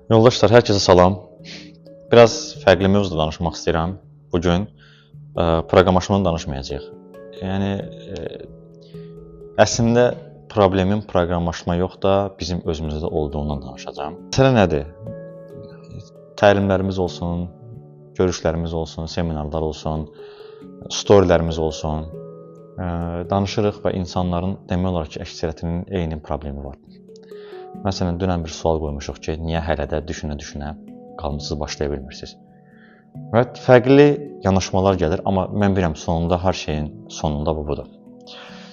Yoldaşlar, hər kəsə salam. Biraz fərqli mövzuda danışmaq istəyirəm. Bugün proqramlaşmadan danışmayacağıq. Yəni əslində problemin proqramlaşma yox da bizim özümüzdə olduğundan danışacağam. Məsələ nədir? Təlimlərimiz olsun, görüşlərimiz olsun, seminarlar olsun, storylərimiz olsun. Danışırıq və insanların demək olar ki, əksəriyyətinin eyni problemi var. Məsələn, dünən bir sual qoymuşuq ki, niyə hələ də düşünə-düşünə qalmısınız, başlaya bilmirsiniz? Və fərqli yanaşmalar gəlir, amma mən bilirəm, sonunda hər şeyin sonunda bu budur.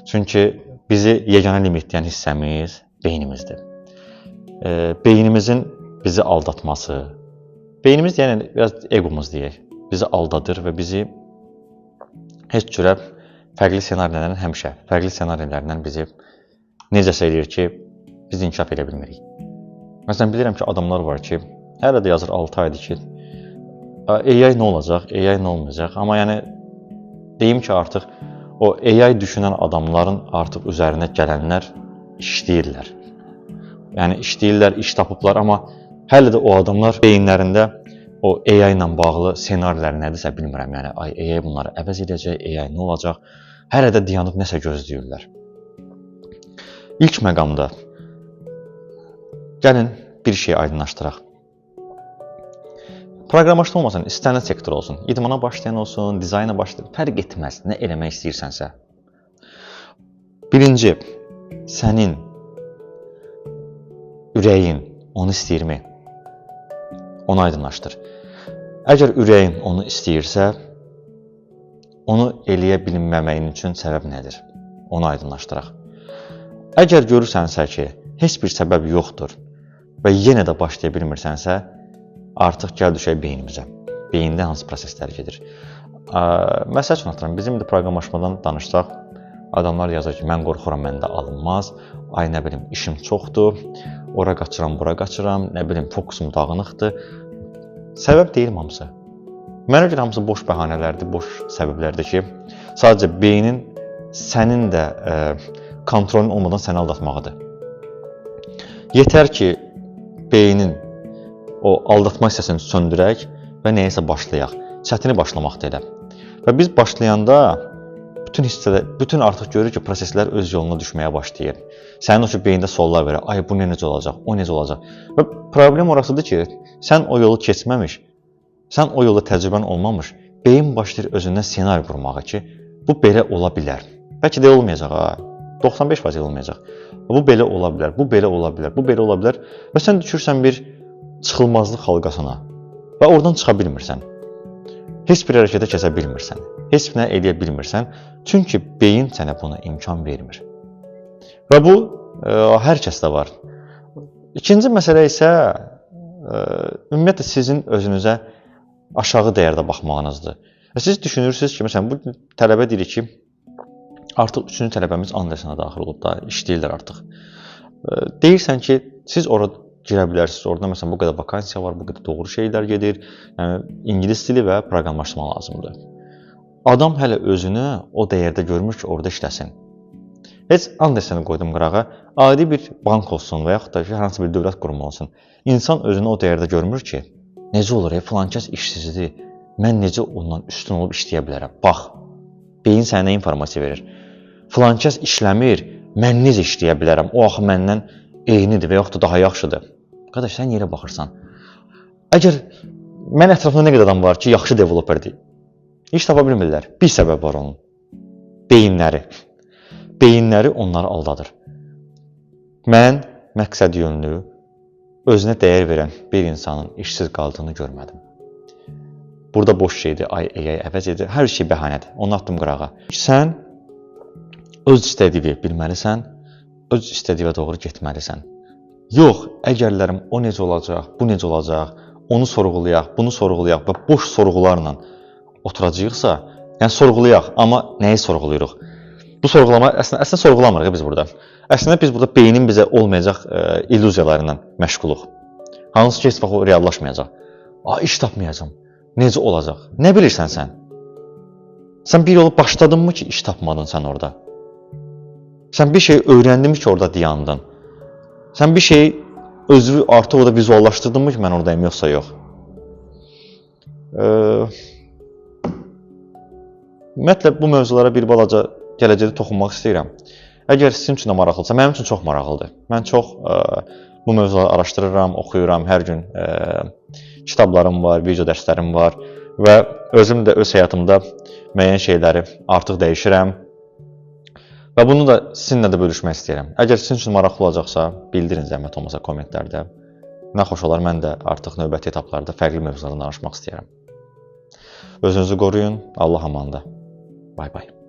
Çünki bizi yeganə limitləyən hissəmiz beynimizdir. Beynimizin bizi aldatması, beynimiz yəni biraz egomuz deyək, bizi aldadır və bizi heç cürə fərqli senarilərindən həmişə, fərqli senarilərindən bizi necəsə eləyir ki, biz inkişaf edə bilmirik. Məsələn, bilirəm ki, adamlar var ki, hələ də yazır 6 aydır ki, AI nə olacaq, AI nə olmayacaq. Amma yəni, deyim ki, artıq o AI düşünən adamların artıq üzərinə gələnlər işləyirlər. Yəni, işləyirlər, iş tapıblar, amma hələ də o adamlar beyinlərində o AI ilə bağlı senarilər nədirsə bilmirəm. Yəni, AI bunları əvəz edəcək, AI nə olacaq, hələ də dayanıb nəsə gözləyirlər. İlk məqamda gəlin bir şey aydınlaşdıraq. Proqramlaşma olmasın, istənilən sektor olsun, idmana başlayan olsun, dizayna başlayan, fərq etməz, nə eləmək istəyirsənsə. Birinci, sənin ürəyin onu istəyirmi? Onu aydınlaşdır. Əgər ürəyin onu istəyirsə, onu eləyə bilməməyin üçün səbəb nədir? Onu aydınlaşdıraq. Əgər görürsənsə ki, heç bir səbəb yoxdur və yenə də başlaya bilmirsənsə, artıq gəl düşək beynimizə. Beyində hansı proseslər gedir? Məsəl üçün atıram, bizim də proqramlaşmadan danışsaq, adamlar yazır ki, mən qorxuram, məndə alınmaz, ay nə bilim, işim çoxdur, ora qaçıram, bura qaçıram, nə bilim, fokusum dağınıqdır. Səbəb deyil hamısı. Mənə görə hamısı boş bəhanələrdir, boş səbəblərdir ki, sadəcə beynin sənin də kontrolün olmadan səni aldatmağıdır. Yetər ki, beynin o aldatma hissəsini söndürək və nəyəsə başlayaq. Çətini başlamaqdır elə. Və biz başlayanda bütün artıq görür ki, proseslər öz yoluna düşməyə başlayır. Sənin o ki, beyində suallar verir. Ay, bu necə olacaq, o necə olacaq. Və problem orasıdır ki, sən o yolu keçməmiş, sən o yolda təcrübən olmamış, beyin başlayır özündən senari qurmağa ki, bu belə ola bilər. Bəlkə də olmayacaq, 95% olmayacaq. Bu belə ola bilər, bu belə ola bilər, bu belə ola bilər. Və sən düşürsən bir çıxılmazlıq halqasına və oradan çıxa bilmirsən. Heç bir hərəkətə kəsə bilmirsən. Heç nə eləyə bilmirsən. Çünki beyin sənə buna imkan vermir. Və bu, hər kəsdə var. İkinci məsələ isə, ümumiyyətlə sizin özünüzə aşağı dəyərdə baxmağınızdır. Və siz düşünürsünüz ki, məsələn, bu tələbə deyir ki, artıq 3-cü tələbəmiz Andersona daxil olub da, işləyirlər artıq. Deyirsən ki, siz ora girə bilərsiniz, orada məsələn bu qədər vakansiya var, bu qədər doğru şeylər gedir. Yəni, ingilis dili və proqramlaşma lazımdır. Adam hələ özünü o dəyərdə görmür ki, orada işləsin. Heç Andersonu qoydum qırağa, adi bir bank olsun və yaxud da ki, hansı bir dövlət qurumu olsun. İnsan özünü o dəyərdə görmür ki, necə olur, filankəs işsizdir, mən necə ondan üstün olub işləyə bilərəm. Bax, beyin sənə informasiya verir. Filankəs işləmir, mən necə işləyə bilərəm, o axı məndən eynidir və yaxud da daha yaxşıdır. Qardaş, sən yerə baxırsan. Əgər mən ətrafımda nə qədər adam var ki, yaxşı developerdir, iş tapa bilmirlər. Bir səbəb var onun. Beyinləri. Beyinləri onları aldadır. Mən məqsəd yönlü, özünə dəyər verən bir insanın işsiz qaldığını görmədim. Burada boş şeydir, AI əvəz edir, hər şey bəhanədir. Onu atdım qırağa. Sən öz istədiyini bilməlisən, öz istədiyinə doğru getməlisən. Yox, əgərlərim o necə olacaq, bu necə olacaq, onu sorğulayaq, bunu sorğulayaq və boş sorğularla oturacağıqsa, yəni sorğulayaq, amma nəyi sorğuluyuruq? Bu sorğulama, əslində sorğulamırıq biz burada. Əslində biz burada beynin bizə olmayacaq illüziyalarla məşğuluq. Hansı ki, heç vaxt o reallaşmayacaq. İş tapmayacam, necə olacaq? Nə bilirsən sən? Sən bir yolu başladınmı ki, iş tapmadın sən orada? Sən bir şey öyrəndinmi ki, orada dayandın? Sən bir şey özü artıq o da vizuallaşdırdımı ki, mən oradayım, yoxsa yox. Ümumiyyətlə, bu mövzulara bir balaca gələcəkdə toxunmaq istəyirəm. Əgər sizin üçün də maraqlıdırsa, mənim üçün çox maraqlıdır. Mən çox bu mövzuları araşdırıram, oxuyuram, hər gün kitablarım var, video dərslərim var və özüm də öz həyatımda müəyyən şeyləri artıq dəyişirəm və bunu da sizinlə də bölüşmək istəyirəm. Əgər sizin üçün maraqlı olacaqsa, bildirin zəhmət olmasa kommentlərdə. Nə xoş olar, mən də artıq növbəti etaplarda fərqli mövzulardan danışmaq istəyirəm. Özünüzü qoruyun, Allah amanında. Bay bay.